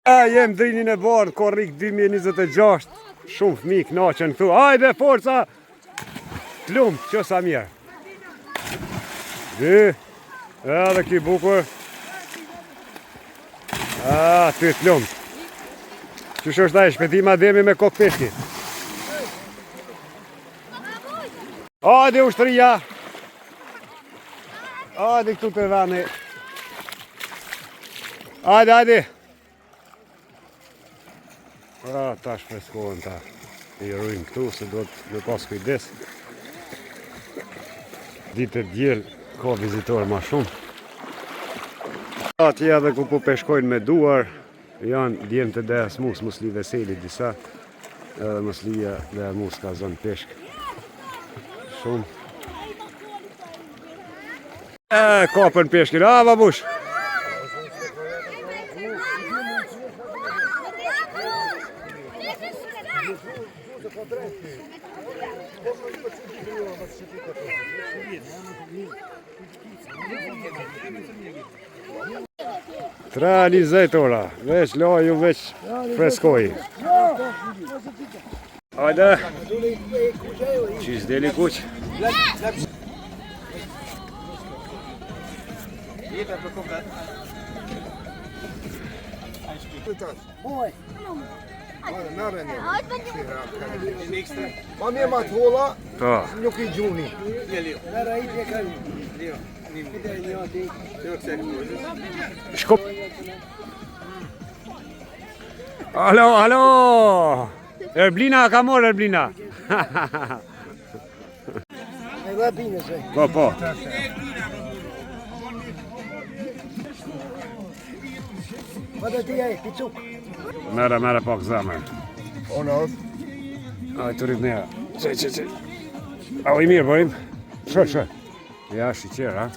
Jem drinin e bardh, korrik 2026. Shumë fëmi knaqen këtu. Hajde, forca! Plumb, që sa mirë. Dy. Edhe ki bukur. Ty plumb. Qysh është ai, shpëtima demi me kokë peshki. Hajde ushtria. Hajde këtu të vani. Hajde. Ta shpreskohen ta i rujnë këtu, se do të pas kujdes. Ditë e djel, ka vizitorë ma shumë. Ati edhe ku po peshkojnë me duar, janë djemë të dhe smus, musli veseli disa, edhe muslia dhe mus ka zonë peshk. Shumë. Kapën peshkin, babush! Tra 20 ora, veç laju, veç freskoj. Hajde! Qis deli kuq? Ma mirë ma të hola, nuk I gjuni. Shko... Alo! Erblina, ka morë Erblina. Po. Mera pak zamër. Onos. Aj, të rritë nera. Qe. Au I mirë, bojim. Shë. Ja, shiqer, ha?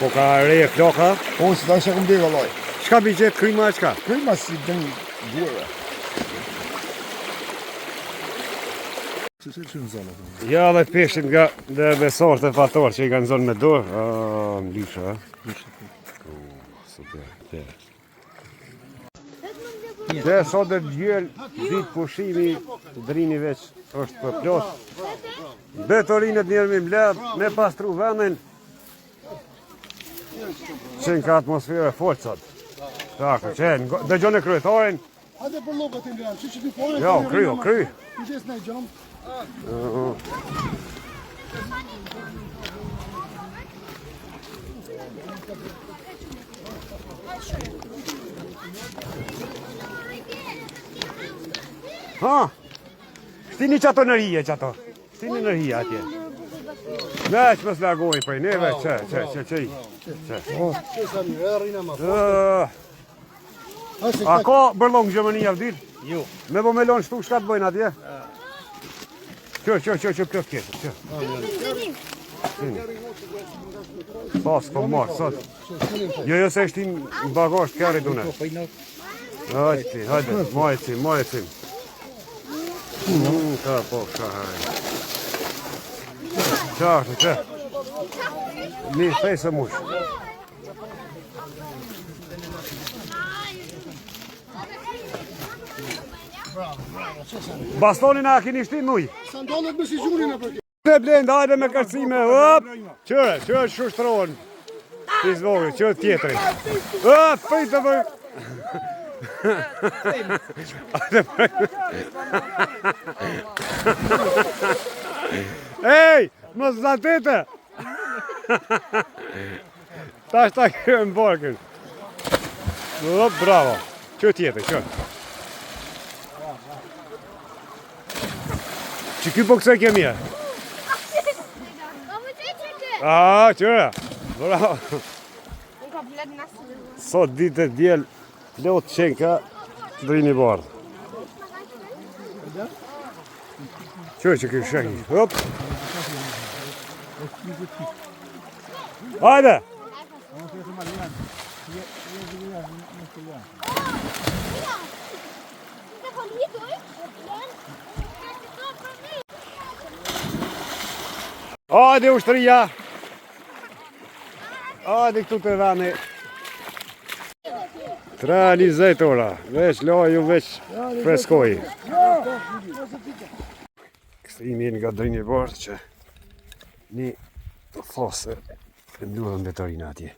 Koka reje floka? Unë si ta ishe këmë dhe vëllaj. Qka bi qëtë kryma e qka? Kryma si dënë djure. Ja dhe peshin nga dhe besor të fator që I kanë zonë me dorë. Mbisha, ha? Super. Dhe sot dhe gjell, ditë pushimi, drini veç është për plot. Betorinët njerë mi mbledh, me pastru vendin. Qenë ka atmosfere forcat. Tako, qenë, dhe gjone kryetarin. Hajde për lopët I mbledh, që ti fore? Jo, kry. Kujdes në gjom. Shtini qato në rije qato. Shtini në rije atje. Veç më slagoj për neve, që. A ka bërlong Gjermani avdil? Jo. Me bo me lonë shtu shka të bëjnë atje? Që plot kjetë, Pas, po marë, sot. Jo se shtin bagasht kërri dune. Hajde, majecim. Ka po, hajde. Që. Mi fejse mush. Bastonin a kini shtin nuj? Sandalët me si gjunin e për kjo. Të blend, hajde me kërcime, qërë shushtrohen. Pizvogë, qërë tjetëri. Pëjtë të bëjë. Ej, më zatete. Ta është ta kërë në borkën. Bravo, qërë tjetëri, Që ky bokse kemje? Qëra. Bravo. Sot ditë e djel, plot qenka, drini bardh. Që ky shënjë. Hop. Hajde. Hajde ushtria. Hajde këtu të rani. 3:20 ora, veç laju, veç freskoj. Kthimi nga drinjë bardh që një fosë e ndurën veterina atje.